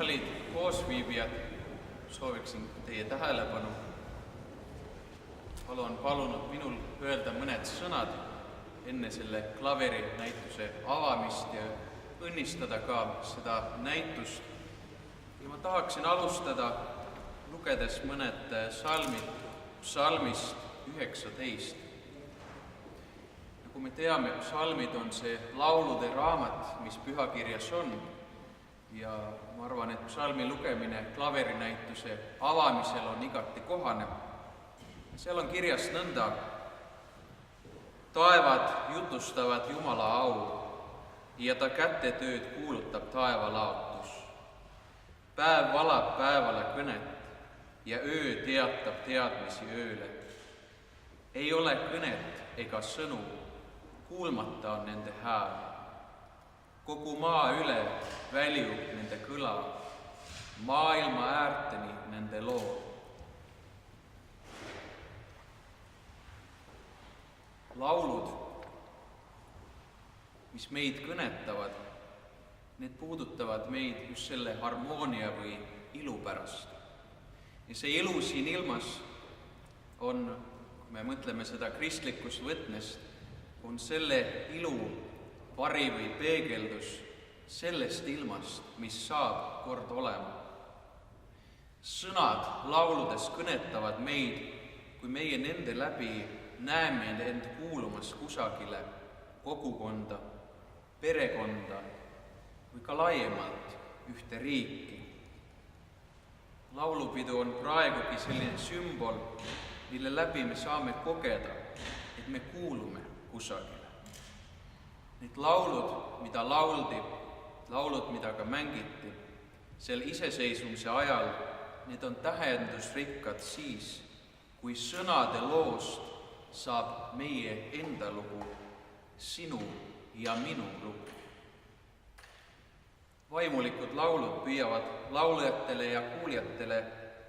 Kallid koosviibijad, sooviksin teie tähelepanu. Olen palunud minul öelda mõned sõnad enne selle klaverinäituse avamist ja õnnistada ka seda näitust. Ja ma tahaksin alustada lugedes mõned salmid psalmist 19. Nagu me teame, psalmid on see laulude raamat, mis pühakirjas on. Ja ma arvan, et psalmi lugemine klaverinäituse avamisel on igati kohane. Seal on kirjas nõnda: taevad jutustavad Jumala au ja ta kätetööd kuulutab taevalaotus. Päev valab päevale kõnet ja öö teatab teadmisi ööle. Ei ole kõnet ega sõnu, kuulmata on nende hääl. Kogu maa üle väljub nende kõla, maailma äärteni nende lood. Laulud, mis meid kõnetavad, need puudutavad meid just selle harmoonia või ilu pärast. Ja see ilu siin ilmas on, kui me mõtleme seda kristlikust võtmest, on selle ilu vari või peegeldus sellest ilmast, mis saab kord olema. Sõnad lauludes kõnetavad meid, kui meie nende läbi näeme end kuulumas kusagile kogukonda, perekonda või ka laiemalt ühte riiki. Laulupidu on praegugi selline sümbol, mille läbi me saame kogeda, et me kuulume kusagile. Need laulud, mida lauldi, laulud, mida ka mängiti, sel iseseisvumise ajal, need on tähendusrikkad siis, kui sõnade loost saab meie enda lugu, sinu ja minu lugu. Vaimulikud laulud püüavad lauljatele ja kuuljatele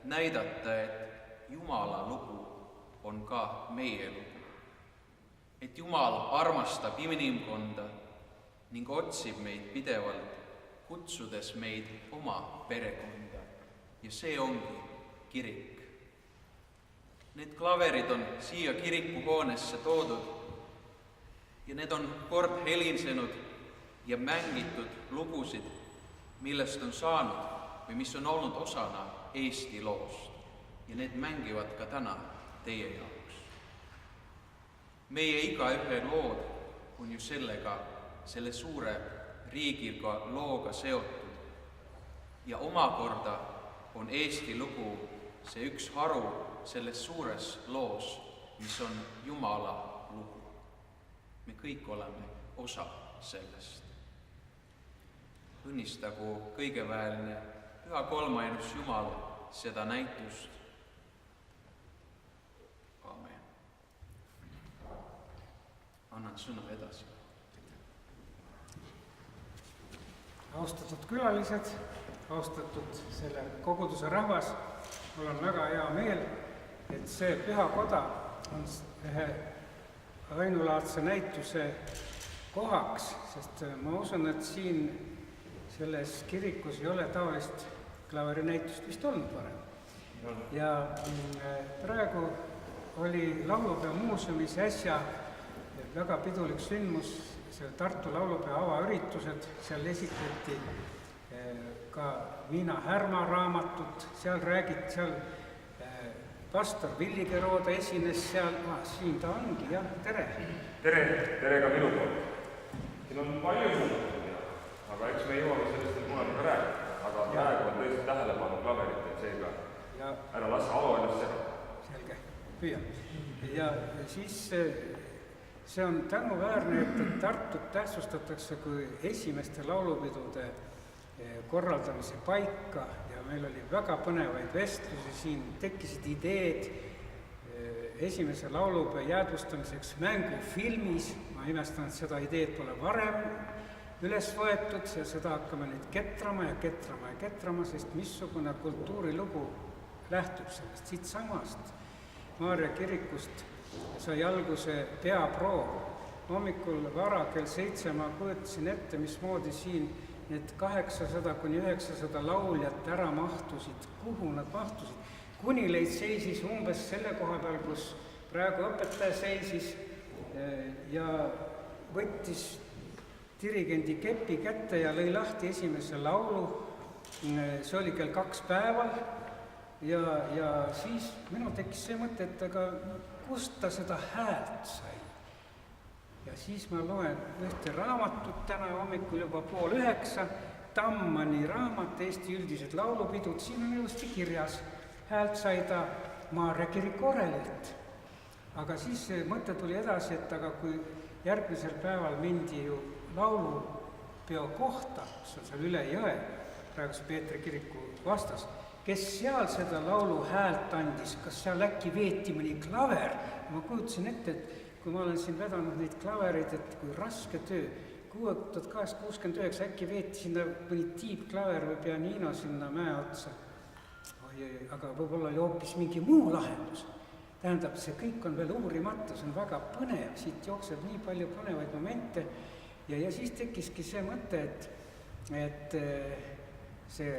näidata, et Jumala lugu on ka meie lugu. Et Jumal armastab inimkonda ning otsib meid pidevalt, kutsudes meid oma perekonda. Ja see ongi kirik. Need klaverid on siia kirikuhoonesse toodud ja need on kord helisenud ja mängitud lugusid, millest on saanud või mis on olnud osana Eesti loost. Ja need mängivad ka täna teie jaoks. Meie igaühe lood on ju selle suure riigiga looga seotud. Ja omakorda on Eesti lugu see üks haru selles suures loos, mis on Jumala lugu. Me kõik oleme osa sellest. Õnnistagu kõigeväeline Püha Kolmainus Jumal seda näitust. Amen. Annan sõna edasi. Austatud külalised, austatud selle koguduse rahvas, mul on väga hea meel, et see pühakoda on ühe ainulaadse näituse kohaks, sest ma usun, et siin selles kirikus ei ole taolist klaverinäitust vist olnud varem. Ja praegu oli Laulupea muuseumis äsja väga pidulik sündmus, see Tartu Laulupea avaüritused, seal esitleti ka Miina Härma raamatut, seal pastor Villi Gerooda esines seal, siin ta ongi, jah, tere! Tere ka minu poolt. Siin on palju muutunud, aga eks me jõuame sellest kunagi ka rääkida, aga praegu on tõesti tähelepanu klaveritel, seega ära lase alo ennast seda. Selge, püüa. Ja siis see on tänuväärne, et Tartut tähtsustatakse kui esimeste laulupidude korraldamise paika ja meil oli väga põnevaid vestlusi, siin tekkisid ideed esimese laulupea jäädvustamiseks mängufilmis. Ma imestan, et seda ideed pole varem üles võetud ja seda hakkame nüüd ketrama, sest missugune kultuurilugu lähtub sellest. Siit samast Maarja kirikust sai alguse peaproov. Hommikul vara kell 7 ma kujutasin ette, mismoodi siin need 800 kuni 900 lauljat ära mahtusid, kuhu nad mahtusid. Kunileid seisis umbes selle koha peal, kus praegu õpetaja seisis ja võttis dirigendi kepi kätte ja lõi lahti esimese laulu. See oli kell 2 päeval ja siis minul tekkis see mõte, et aga kust ta seda häält sai. Ja siis ma loen ühte raamatut täna hommikul juba 8:30, Tammani raamat, Eesti üldised laulupidud, siin on ilusti kirjas, häält sai ta Maarja kiriku orelilt. Aga siis see mõte tuli edasi, et aga kui järgmisel päeval mindi ju laulupeo kohta, mis on seal üle jõe, praeguse Peetri kiriku vastas, kes seal seda laulu häält andis, kas seal äkki veeti mõni klaver? Ma kujutasin ette, et kui ma olen siin vedanud neid klavereid, et kui raske töö, 1869 äkki veeti sinna mõni tiibklaver või pianino sinna mäe otsa. Aga võib-olla oli hoopis mingi muu lahendus. Tähendab, see kõik on veel uurimata, see on väga põnev, siit jookseb nii palju põnevaid momente ja siis tekkiski see mõte, et see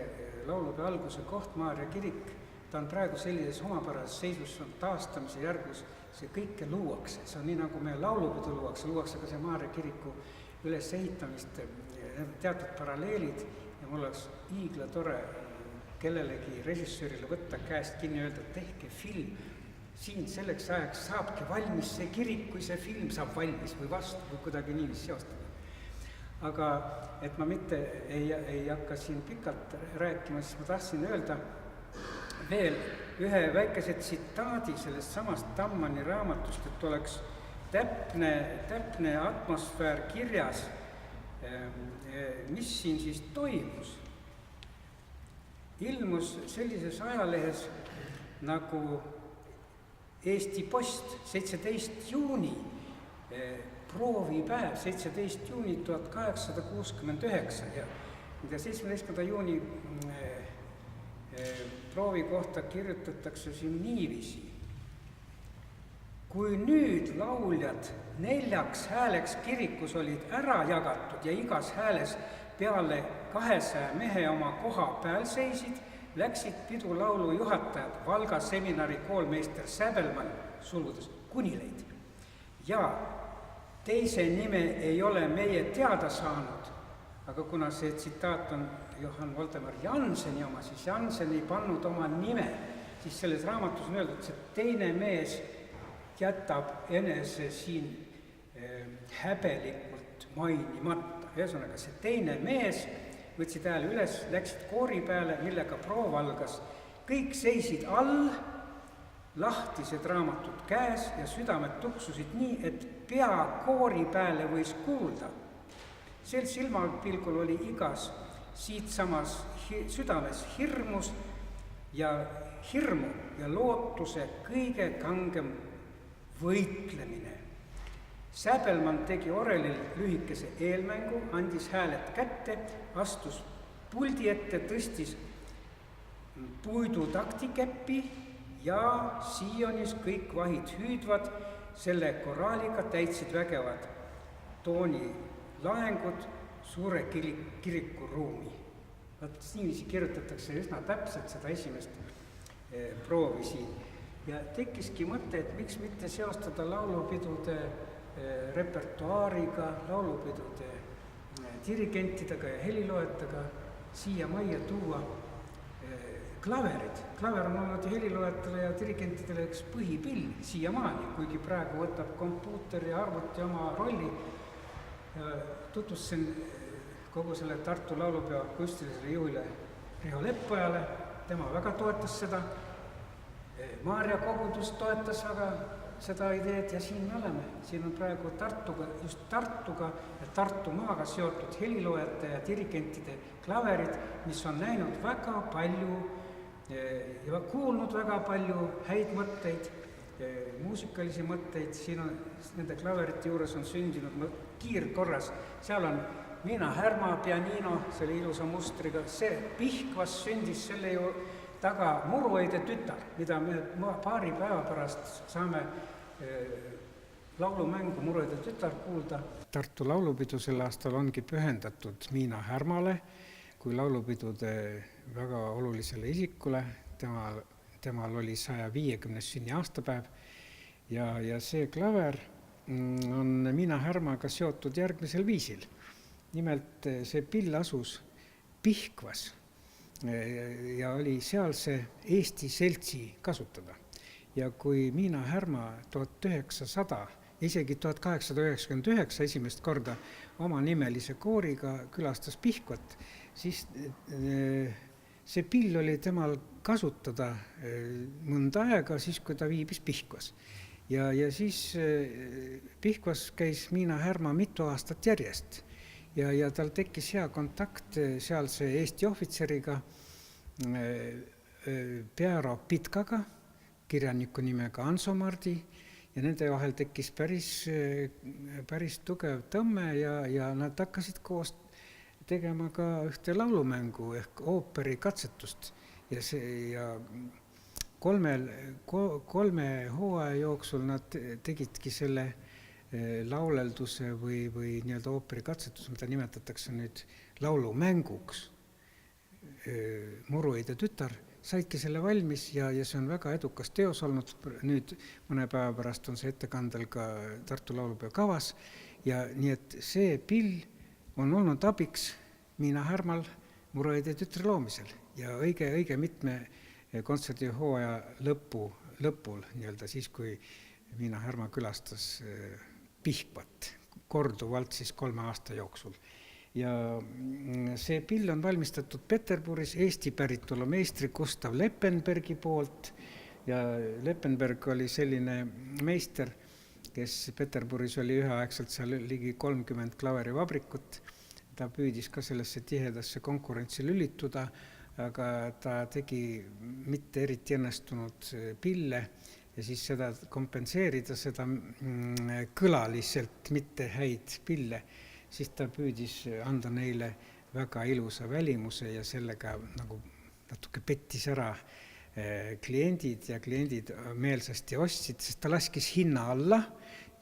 laulupeo alguse koht, Maarja kirik, ta on praegu sellises omapärases seisus, on taastamise järgus, see kõike luuakse, see on nii nagu meie laulupidu luuakse ka see Maarja kiriku ülesehitamist, teatud paralleelid ja mul oleks hiigla tore kellelegi režissöörile võtta käest kinni ja öelda, et tehke film. Siin selleks ajaks saabki valmis see kirik, kui see film saab valmis või vastu või kuidagi niivis seostada. Aga et ma mitte ei hakka siin pikalt rääkima, siis ma tahtsin öelda veel ühe väikese tsitaadi sellest samast Tammani raamatust, et oleks täpne atmosfäär kirjas, mis siin siis toimus. Ilmus sellises ajalehes nagu Eesti Post, 17. juuni, proovipäev, 17. juuni 1869 ja 17. juuni proovi kohta kirjutatakse siin niiviisi. Kui nüüd lauljad 4 hääleks kirikus olid ära jagatud ja igas hääles peale 200 mehe oma koha peal seisid, läksid pidulaulu juhatajad Valga seminari koolmeister Säbelmann, sulgudes Kunileid. Ja teise nime ei ole meie teada saanud, aga kuna see tsitaat on Johann Voldemar Jannseni oma, siis Janssen ei pannud oma nime, siis selles raamatus on öeldud, et see teine mees jätab enese siin häbelikult mainimata. Ühesõnaga, see teine mees võtsid hääle üles, läksid koori peale, millega proov algas. Kõik seisid all, lahtised raamatud käes ja südamed tuksusid nii, et pea koori peale võis kuulda. Sel silmapilgul oli igas siitsamas südames hirmu ja lootuse kõige kangem võitlemine. Säbelmann tegi orelil lühikese eelmängu, andis hääled kätte, astus puldi ette, tõstis puidu taktikepi ja Sionis kõik vahid hüüdvad, selle koraaliga täitsid vägevad tooni laengud suure kiriku ruumi. Niiviisi kirjutatakse üsna täpselt seda esimest proovi siin. Ja tekkiski mõte, et miks mitte seostada laulupidude repertuaariga, laulupidude dirigentidega ja heliloetaga siia majja tuua klaverid. Klaver on olnud heliloetele ja dirigentidele üks põhipill siiamaani, kuigi praegu võtab kompuuter ja arvuti oma rolli. Tutvustasin kogu selle Tartu laulupeo kunstilisele juhile Riho Leppojale, tema väga toetas seda. Maarja kogudus toetas väga seda ideed ja siin me oleme. Siin on praegu just Tartuga ja Tartu maaga seotud heliloojate ja dirigentide klaverid, mis on näinud väga palju ja kuulnud väga palju häid mõtteid, muusikalisi mõtteid. Siin on nende klaverite juures on sündinud kiirkorras. Seal on Miina Härma pianino, selle ilusa mustriga. See Pihkvas sündis selle ju taga Muruõide tütar, mida me paari päeva pärast saame laulumängu Muroide tütar kuulda. Tartu laulupidu sel aastal ongi pühendatud Miina Härmale kui laulupidude väga olulisele isikule. Temal oli 150. sünniaastapäev ja see klaver on Miina Härmaga seotud järgmisel viisil. Nimelt see pill asus Pihkvas ja oli sealse Eesti seltsi kasutada. Ja kui Miina Härma 1900, isegi 1899 esimest korda oma nimelise kooriga külastas Pihkvat, siis see pill oli temal kasutada mõnda aega, siis kui ta viibis Pihkvas. Ja siis Pihkvas käis Miina Härma mitu aastat järjest ja tal tekkis hea kontakt sealse Eesti ohvitseriga Pearo Pitkaga, kirjaniku nimega Anso Mardi, ja nende vahel tekkis päris tugev tõmme ja nad hakkasid koos tegema ka ühte laulumängu ehk ooperi katsetust ja kolme hooaja jooksul nad tegidki selle laulelduse või nii-öelda ooperi katsetus, mida nimetatakse nüüd laulumänguks. Muroide tütar saidki selle valmis ja see on väga edukas teos olnud. Nüüd mõne päeva pärast on see ettekandel ka Tartu laulupeo kavas ja nii et see pill on olnud abiks Miina Härmal Muroide tütre loomisel ja õige mitme kontserdihooaja lõpul, nii-öelda siis, kui Miina Härma külastas Pihkvat korduvalt siis 3 aasta jooksul. Ja see pill on valmistatud Peterburis Eesti päritolu meistri Gustav Leppenbergi poolt ja Leppenberg oli selline meister, kes Peterburis oli üheaegselt seal ligi 30 klaverivabrikut. Ta püüdis ka sellesse tihedasse konkurentsi lülituda, aga ta tegi mitte eriti õnnestunud pille ja siis seda kompenseerida, seda kõlaliselt mitte häid pille, siis ta püüdis anda neile väga ilusa välimuse ja sellega nagu natuke pettis ära kliendid ja kliendid meelsasti ostsid, sest ta laskis hinna alla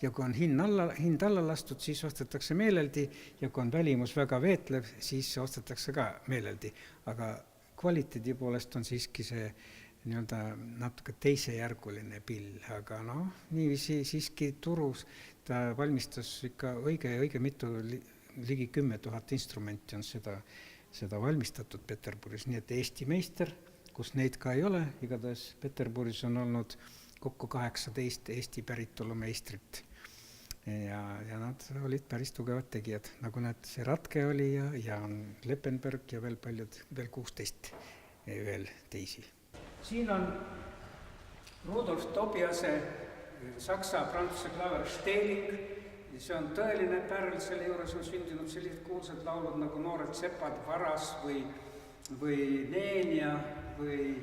ja kui on hind alla lastud, siis ostetakse meeleldi ja kui on välimus väga veetlev, siis ostetakse ka meeleldi, aga kvaliteedi poolest on siiski see nii-öelda natuke teisejärguline pill, aga niiviisi siiski turus ta valmistas ikka õige mitu, ligi 10 000 instrumenti on seda valmistatud Peterburis, nii et Eesti meister, kus neid ka ei ole, igatahes Peterburis on olnud kokku 18 Eesti päritolu meistrit ja nad olid päris tugevad tegijad, nagu näed, see Ratke oli ja Leppenberg ja veel 16 veel teisi. Siin on Rudolf Tobiase saksa-prantsuse klaver Steling. See on tõeline pärl, selle juures on sündinud sellised kuulsad laulud nagu Noored sepad, Varas või Neenia või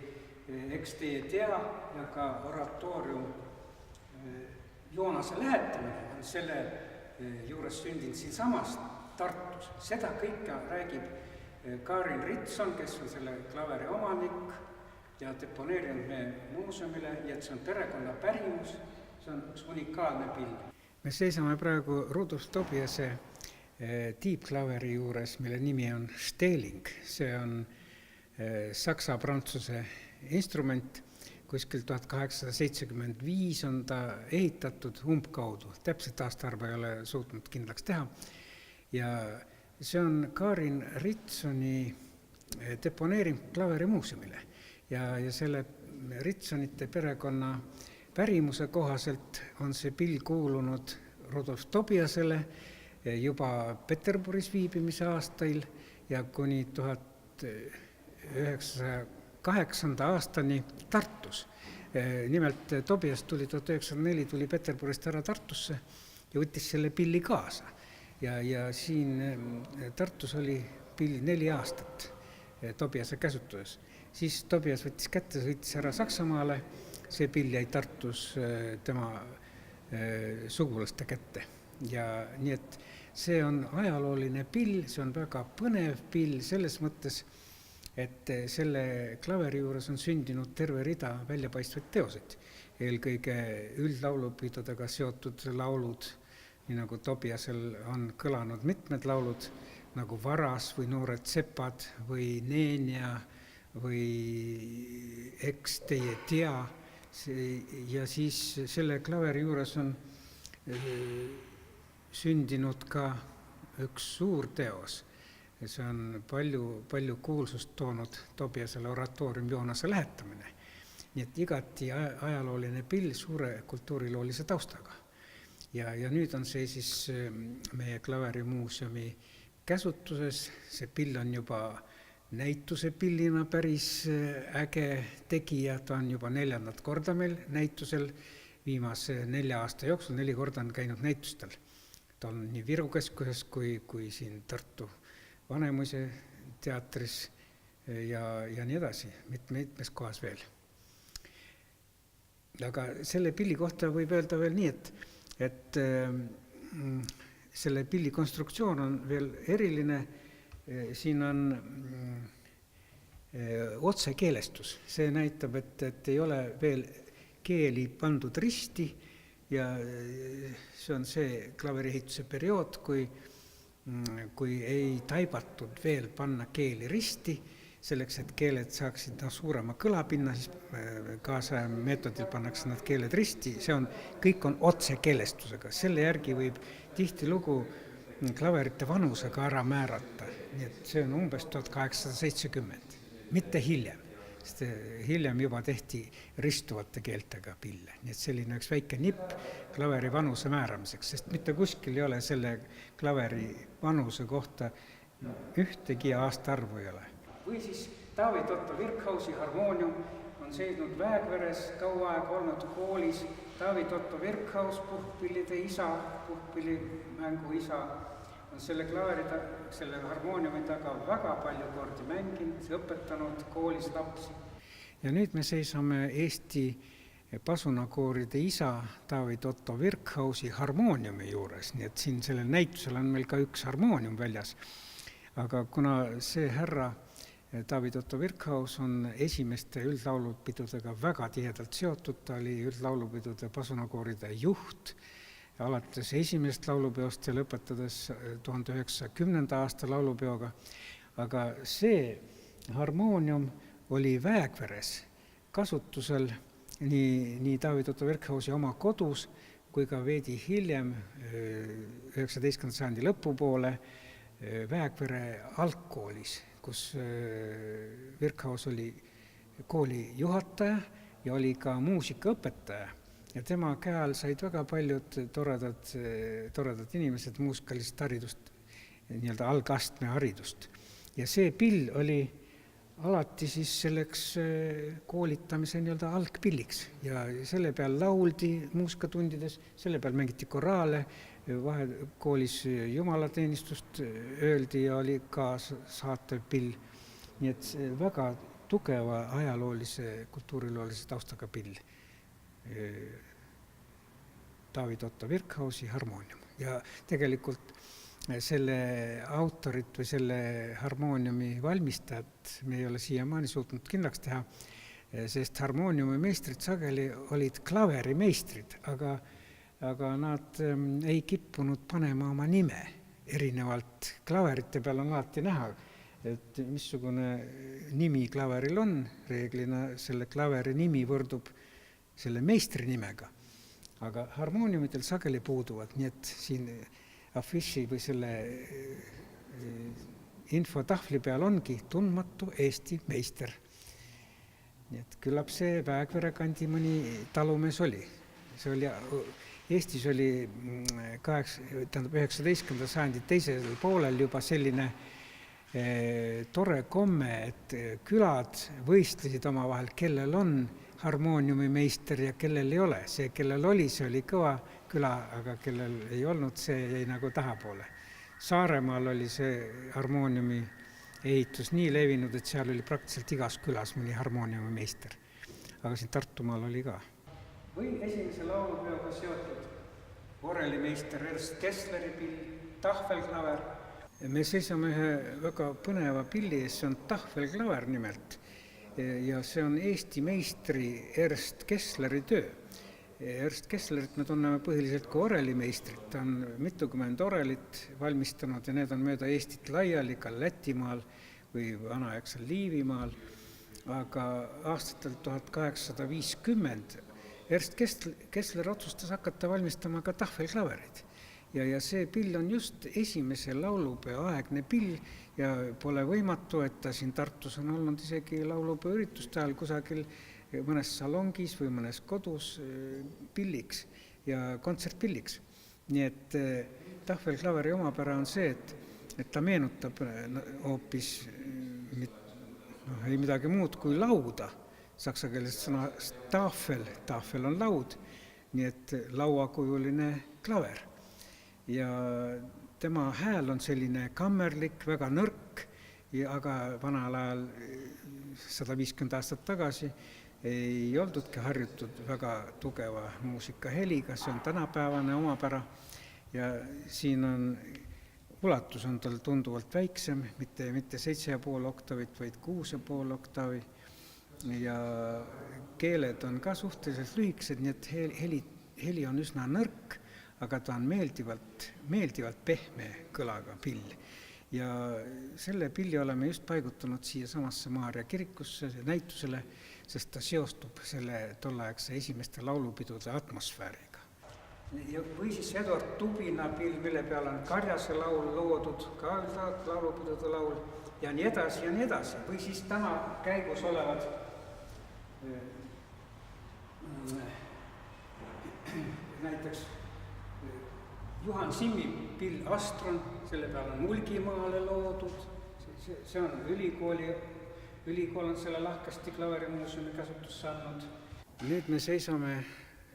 Eks teie tea ja ka oratoorium Joonase lähetamine on selle juures sündinud siinsamas Tartus. Seda kõike räägib Karin Ritson, kes on selle klaveri omanik ja deponeerinud me muuseumile ja et see on perekonna pärimus, see on üks unikaalne pill. Me seisame praegu Rudolf Tobiase tiibklaveri juures, mille nimi on Steling. See on saksa-prantsuse instrument, kuskil 1875 on ta ehitatud umbkaudu, täpselt aastaarva ei ole suutnud kindlaks teha. Ja see on Karin Ritsoni deponeering klaveri muuseumile. Ja selle Ritsonite perekonna pärimuse kohaselt on see pill kuulunud Rudolf Tobiasele juba Peterburis viibimise aastail ja kuni 1908. aastani Tartus. Nimelt Tobias tuli 1904 tuli Peterburist ära Tartusse ja võttis selle pilli kaasa. Ja siin Tartus oli pill 4 aastat Tobiase käsutuses. Siis Tobias võttis kätte, sõitis ära Saksamaale, see pill jäi Tartus tema sugulaste kätte. Ja nii et see on ajalooline pill, see on väga põnev pill selles mõttes, et selle klaveri juures on sündinud terve rida väljapaistvaid teoseid. eelkõige üldlaulupidudega seotud laulud, nii nagu Tobiasel on kõlanud mitmed laulud, nagu Varas või Noored sepad või Neenja või Eks teie tea. Ja siis selle klaveri juures on sündinud ka üks suur teos. See on palju kuulsust toonud Tobiasele oratoorium Joonase lähetamine. Nii et igati ajalooline pill suure kultuuriloolise taustaga. Ja nüüd on see siis meie klaverimuuseumi käsutuses. See pill on juba näituse pillina päris äge tegija. Ta on juba 4. korda meil näitusel. Viimase 4 aasta jooksul 4 korda on käinud näitustel. Ta on nii Viru keskuses kui siin Tartu Vanemuise teatris ja nii edasi, mitmes kohas veel. Aga selle pilli kohta võib öelda veel nii, et selle pilli konstruktsioon on veel eriline. Siin on otsekeelestus. See näitab, et ei ole veel keeli pandud risti ja see on see klaveriehituse periood, kui ei taibatud veel panna keeli risti, selleks, et keeled saaksid suurema kõlapinna, siis kaasaja meetodil pannakse nad keeled risti. Kõik on otsekeelestusega. Selle järgi võib tihtilugu klaverite vanusega ära määrata. Nii et see on umbes 1870, mitte hiljem. Sest hiljem juba tehti ristuvate keeltega pille. Nii et selline üks väike nipp klaveri vanuse määramiseks, sest mitte kuskil ei ole selle klaveri vanuse kohta ühtegi aastaarvu ei ole. Või siis David Otto Wirkhausi harmoonium on seisnud Väekveres, kaua aega olnud koolis. David Otto Wirkhaus, puhkpillide isa, puhkpillimängu isa, on selle harmooniumi taga väga palju kordi mänginud, õpetanud koolis lapsi. Ja nüüd me seisame Eesti pasunakooride isa David Otto Wirkhausi harmooniumi juures, nii et siin sellel näitusel on meil ka üks harmoonium väljas. Aga kuna see härra David Otto Wirkhaus on esimeste üldlaulupidudega väga tihedalt seotud, ta oli üldlaulupidude pasunakooride juht, alates esimesest laulupeost ja lõpetades 1910. aasta laulupeoga. Aga see harmoonium oli Väekveres kasutusel nii David Otto Wirkhausi oma kodus kui ka veidi hiljem 19. sajandi lõpupoole Väekvere algkoolis, kus Wirkhaus oli kooli juhataja ja oli ka muusikaõpetaja. Ja tema käe all said väga paljud toredad inimesed muusikalist haridust, nii-öelda algastme haridust. Ja see pill oli alati siis selleks koolitamise nii-öelda algpilliks. Ja selle peal lauldi muusikatundides, selle peal mängiti koraale, koolis jumalateenistust öeldi ja oli ka saatev pill. Nii et väga tugeva ajaloolise, kultuuriloolise taustaga pill. David Otto Wirkhausi harmoonium. Ja tegelikult selle autorit või selle harmooniumi valmistajat me ei ole siiamaani suutnud kindlaks teha, sest harmooniumi meistrid sageli olid klaverimeistrid, aga nad ei kippunud panema oma nime. Erinevalt klaverite peal on alati näha, et missugune nimi klaveril on. Reeglina selle klaveri nimi võrdub selle meistri nimega. Aga harmooniumidel sageli puuduvad, nii et siin afiši või selle infotahvli peal ongi tundmatu Eesti meister. Nii et küllap see Väekvere kandi mõni talumees oli. See oli Eestis oli 19. sajandi teisel poolel juba selline tore komme, et külad võistlesid omavahel, kellel on harmooniumimeister ja kellel ei ole. See, kellel oli, see oli kõva küla, aga kellel ei olnud, see jäi nagu tahapoole. Saaremaal oli see harmooniumi ehitus nii levinud, et seal oli praktiliselt igas külas mõni harmooniumimeister. Aga siin Tartumaal oli ka. Või esimese laulupeoga seotud orrelimeister Ernst Kessleri pill, tahvelklaver. Me seisame ühe väga põneva pilli ees, see on tahvelklaver nimelt. Ja see on Eesti meistri Ernst Kessleri töö. Ernst Kesslerit me tunneme põhiliselt kui orelimeistrit, ta on mitukümmend orelit valmistanud ja need on mööda Eestit laiali, ka Lätimaal või vanaaegsel Liivimaal, aga aastatel 1850 Ernst Kessler otsustas hakata valmistama ka tahvelklavereid. Ja see pill on just esimese laulupeo aegne pill ja pole võimatu, et ta siin Tartus on olnud isegi laulupeo ürituste ajal kusagil mõnes salongis või mõnes kodus pilliks ja kontsertpilliks. Nii et tahvelklaveri omapära on see, et ta meenutab hoopis ei midagi muud kui lauda. Saksa keeles sõna tafel on laud, nii et lauakujuline klaver. Ja tema hääl on selline kammerlik, väga nõrk, aga vanal ajal 150 aastat tagasi ei oldudki harjutud väga tugeva muusikaheliga, see on tänapäevane omapära ja siin on ulatus on tal tunduvalt väiksem, mitte 7,5 oktavit, vaid 6,5 oktavi ja keeled on ka suhteliselt lühikesed, nii et heli on üsna nõrk, aga ta on meeldivalt pehme kõlaga pill. Ja selle pilli oleme just paigutanud siia samasse Maarja kirikusse näitusele, sest ta seostub selle tolleaegse esimeste laulupidude atmosfääriga. Või siis Eduard Tubina pill, mille peal on Karjase laul loodud, ka laulupidude laul ja nii edasi ja nii edasi. Või siis täna käigus olevad näiteks Juhan Simmi pill Astron, selle peal on Mulgimaale loodud, see on ülikool on selle lahkesti klaverimuuseumi käsutus saanud. Nüüd me seisame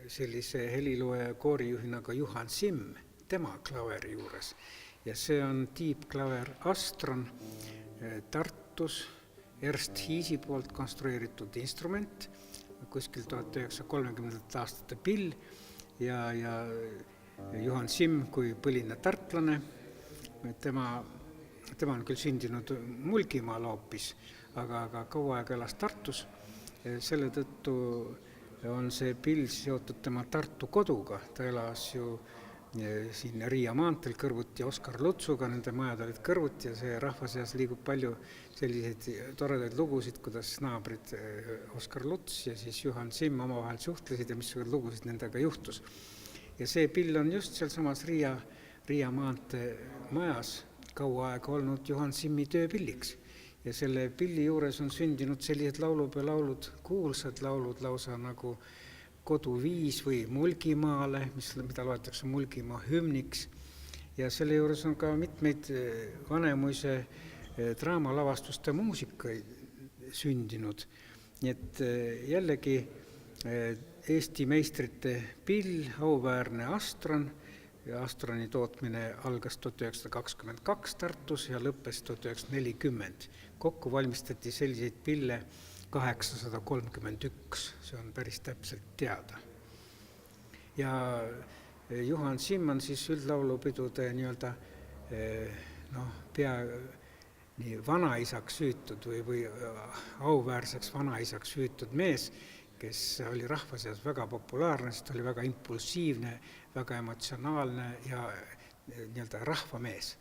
sellise heliloe koorijuhina ka Juhan Simm, tema klaveri juures. Ja see on tiibklaver Astron Tartus, Ernst Hiisi poolt konstrueeritud instrument, kuskil 1930. aastate pill ja Juhan Simm kui põline tartlane, tema on küll sündinud Mulgimaal hoopis, aga kaua aega elas Tartus. Selle tõttu on see pill seotud tema Tartu koduga, ta elas ju siin Riia maanteel kõrvuti Oskar Lutsuga, nende majad olid kõrvuti ja see rahva seas liigub palju selliseid toredaid lugusid, kuidas naabrid Oskar Luts ja siis Juhan Simm omavahel suhtlesid ja missugused lugusid nendega juhtus. Ja see pill on just sealsamas Riia maantee majas kaua aega olnud Juhan Simmi tööpilliks. Ja selle pilli juures on sündinud sellised laulud, kuulsad laulud lausa nagu Koduviis või Mulgimaale, mida loetakse Mulgimaa hümniks. Ja selle juures on ka mitmeid Vanemuise draamalavastuste muusikaid sündinud. Nii et jällegi Eesti meistrite pill, auväärne Astron. Ja Astroni tootmine algas 1922 Tartus ja lõppes 1940. Kokku valmistati selliseid pille 831, see on päris täpselt teada. Ja Juhan Simm on siis üldlaulupidude nii-öelda pea nii vanaisaks süütud või auväärseks vanaisaks süütud mees, kes oli rahva seas väga populaarne, sest oli väga impulsiivne, väga emotsionaalne ja nii-öelda rahvamees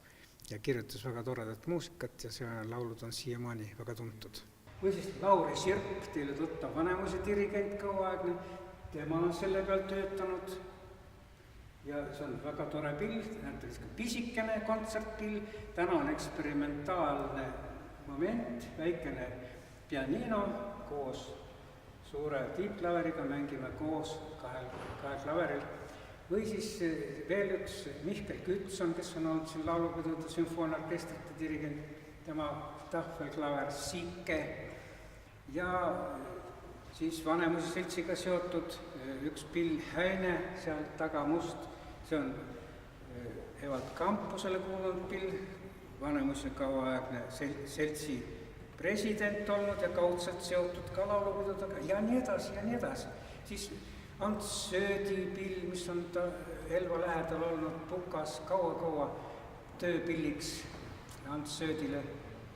ja kirjutas väga toredat muusikat ja see laulud on siiamaani väga tuntud. Või siis Lauri Sirp, teile tuttav Vanemuise dirigent kauaaegne, tema on selle peal töötanud ja see on väga tore pill, näiteks pisikene kontsertpill, täna on eksperimentaalne moment, väikene pianino koos suure tiibklaveriga mängime koos kahel klaveril. Või siis veel üks Mihkel Kütson, kes on olnud siin laulupidude sümfooniaorkestrite dirigent, tema tahvelklaver Sike ja siis Vanemuise seltsiga seotud üks pill Häine, seal taga must, see on Evald Kampusele kuulunud pill, Vanemuise kauaaegne seltsi president olnud ja kaudselt seotud ka laulupidudega ja nii edasi. Siis Ants Söödi pill, mis on ta Elva lähedal olnud Pukas kaua tööpilliks Ants Söödile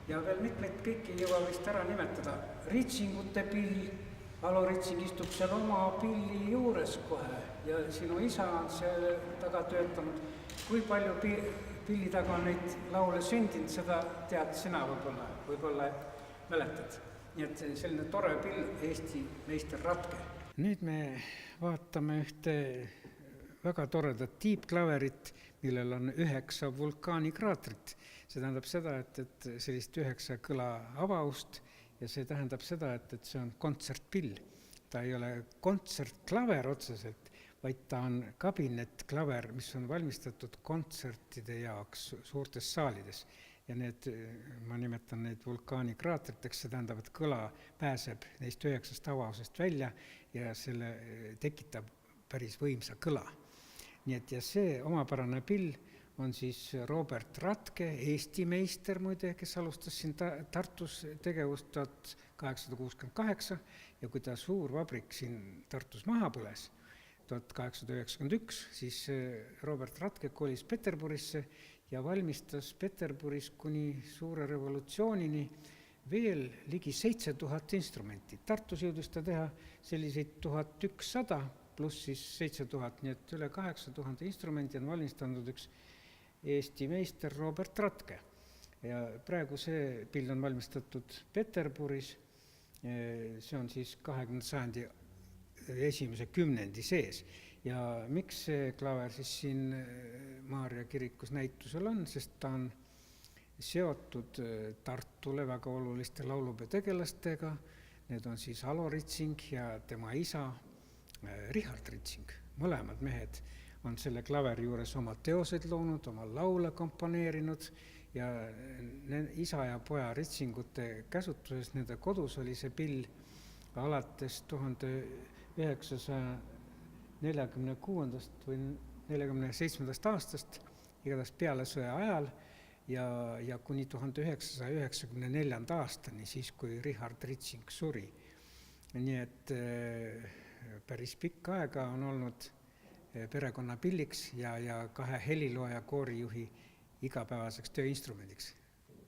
ja veel mitmeid kõiki ei jõua vist ära nimetada. Ritsingute pill, Alo Ritsing istub seal oma pilli juures kohe ja sinu isa on seal taga töötanud. Kui palju pilli taga on neid laule sündinud, seda tead sina võib-olla mäletad. Nii et selline tore pill, Eesti meister Ratke. Nüüd me vaatame ühte väga toredat tiibklaverit, millel on 9 vulkaanikraatrit. See tähendab seda, et sellist 9 kõla avaust ja see tähendab seda, et see on kontsertpill. Ta ei ole kontsertklaver otseselt, vaid ta on kabinetklaver, mis on valmistatud kontsertide jaoks suurtes saalides. Ja ma nimetan need vulkaanikraatriteks, see tähendab, et kõla pääseb neist 9 avausest välja ja selle tekitab päris võimsa kõla. Nii et ja see omapärane pill on siis Robert Ratke, Eesti meister muide, kes alustas siin Tartus tegevust 1868 ja kui ta suur vabrik siin Tartus maha põles 1891, siis Robert Ratke kolis Peterburisse ja valmistas Peterburis kuni suure revolutsioonini veel ligi 7000 instrumenti. Tartus jõudis ta teha selliseid 1100 pluss siis 7000, nii et üle 8000 instrumenti on valmistanud üks Eesti meister Robert Ratke. Ja praegu see pill on valmistatud Peterburis, see on siis 20. sajandi esimese 10. sees. Ja miks see klaver siis siin Maarja kirikus näitusel on, sest ta on seotud Tartule väga oluliste laulupeo tegelastega, need on siis Alo Ritsing ja tema isa Richard Ritsing, mõlemad mehed on selle klaveri juures oma teosed loonud, oma laule komponeerinud ja isa ja poja Ritsingute käsutuses, nende kodus oli see pill alates 1946. või 47. aastast, igatahes peale sõja ajal ja kuni 1994. aastani, siis kui Richard Ritsing suri. Nii et päris pikk aega on olnud perekonna pilliks ja 2 helilooja koorijuhi igapäevaseks tööinstrumendiks.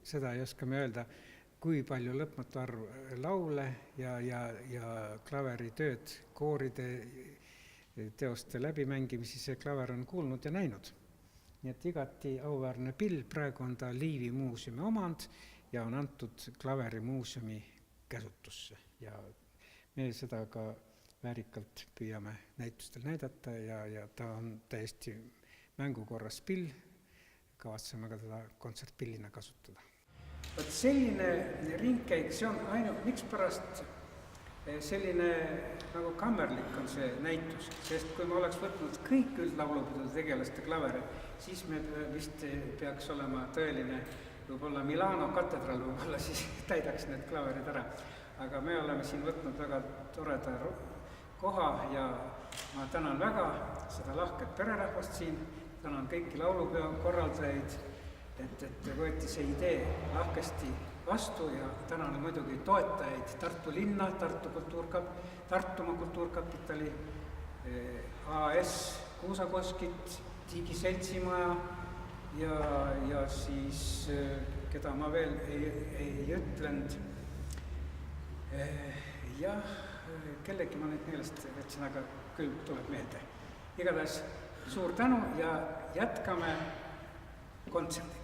Seda ei oska me öelda, kui palju lõpmatu arv laule ja klaveri tööd, kooride teoste läbimängimisi see klaver on kuulnud ja näinud. Nii et igati auväärne pill, praegu on ta Liivi muuseumi omand ja on antud klaveri muuseumi käsutusse ja me seda ka väärikalt püüame näitustel näidata ja ta on täiesti mängukorras pill, kavatseme ka teda kontsertpillina kasutada. Võt selline ringkäik, see on ainult, miks pärast selline nagu kammerlik on see näitus, sest kui me oleks võtnud kõik üldlaulupidude tegelaste klaveri, siis me vist peaks olema tõeline, võib-olla Milano katedraal võib-olla siis täidaks need klaverid ära, aga me oleme siin võtnud väga toreda koha ja ma tänan väga seda lahket pererahvast siin, tänan kõiki laulupeo korraldajaid, et võeti see idee lahkesti vastu ja tänan muidugi toetajaid Tartu linna, Tartumaa kultuurkapitali, AS Kuusakoskit, Tiigi seltsimaja ja siis, keda ma veel ei ütlenud, kellegi ma nüüd meelest võtsin, aga küll tuleb meelde. Igatahes suur tänu ja jätkame kontserdiga.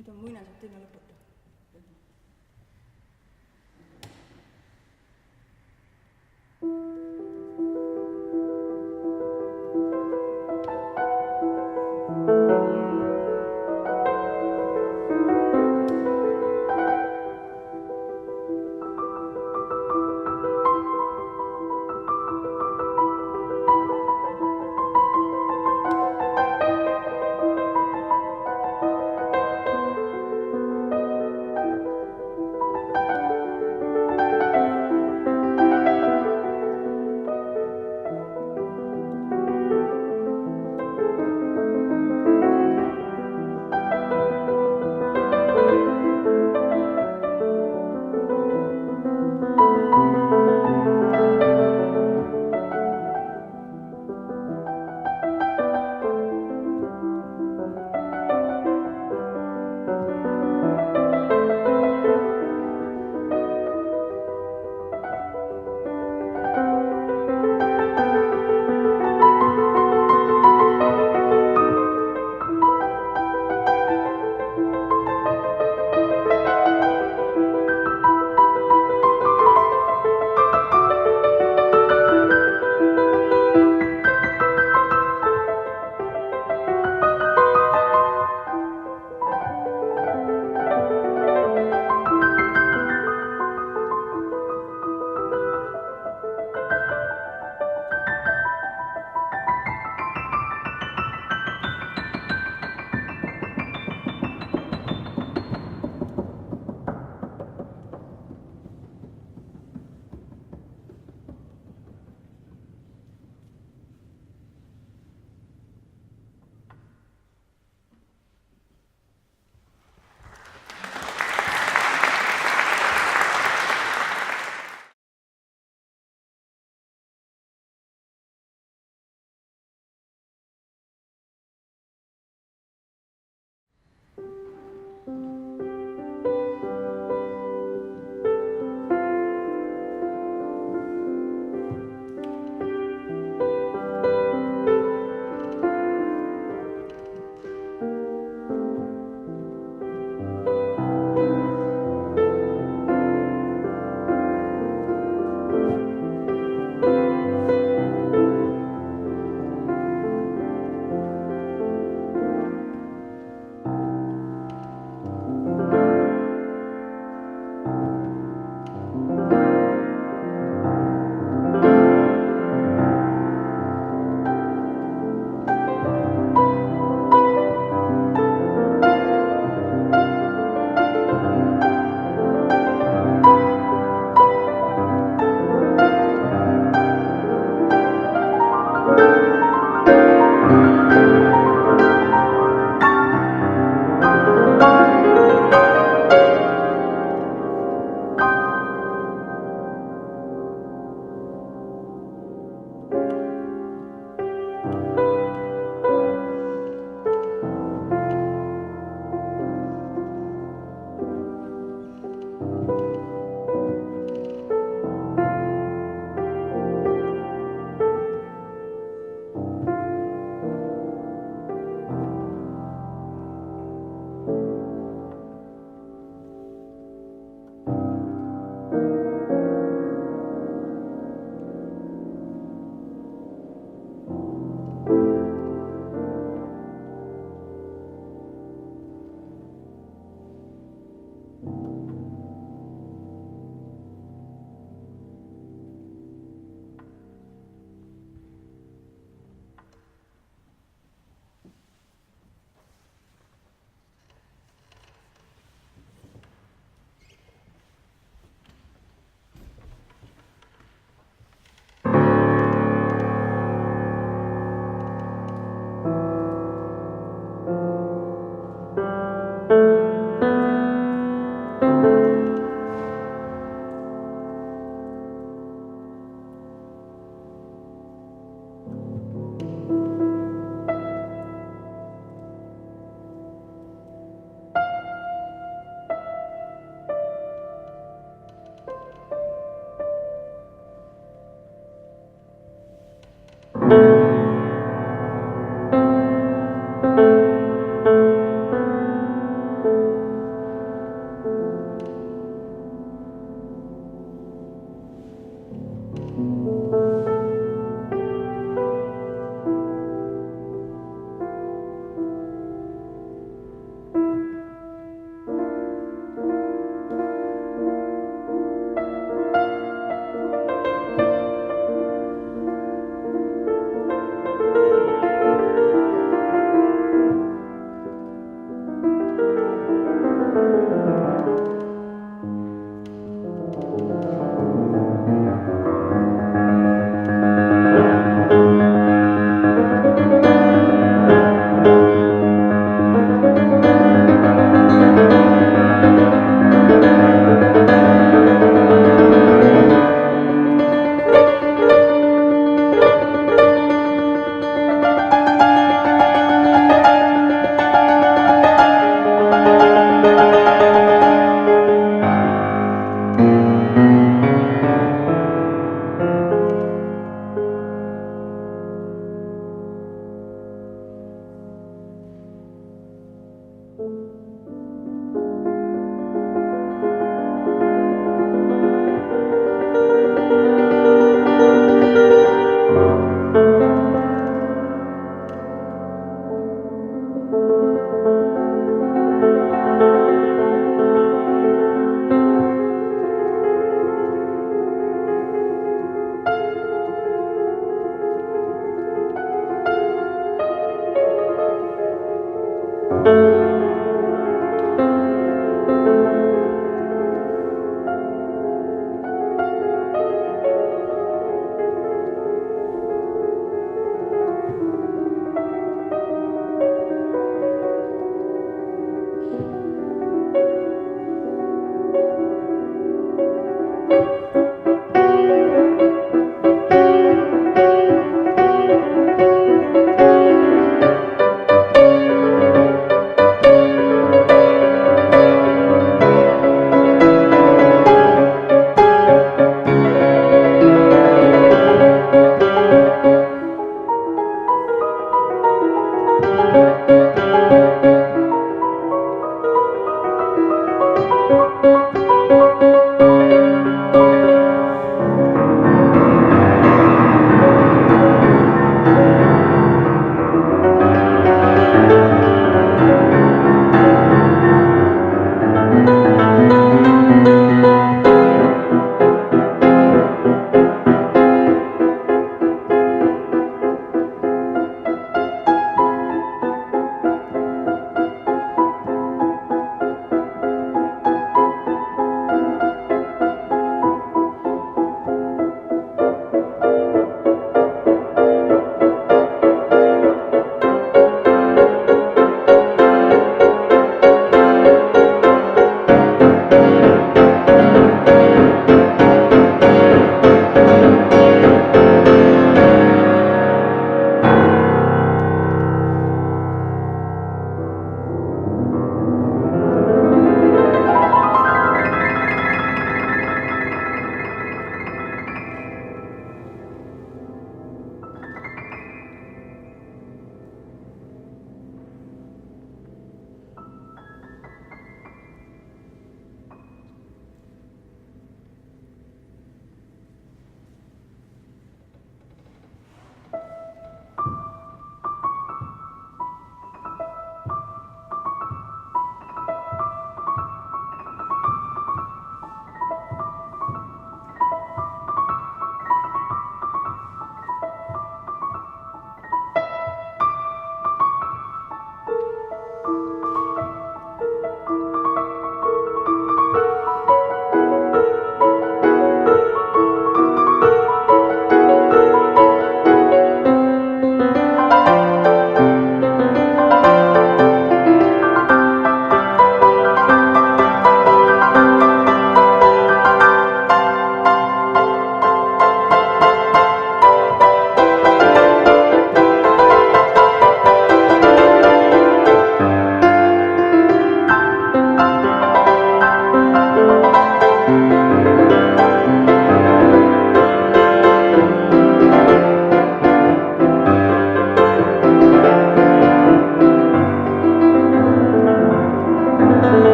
Nüüd on muinasjutt lõputu.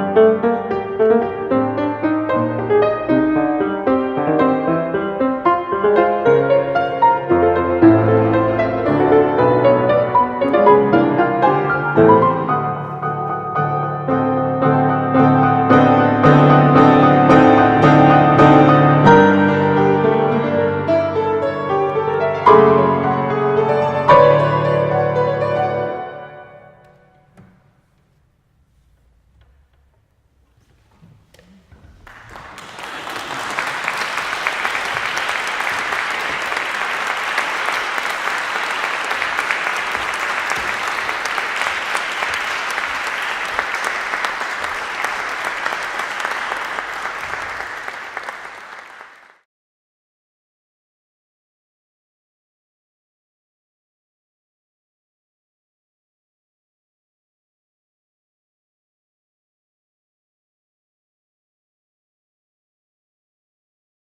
Thank you.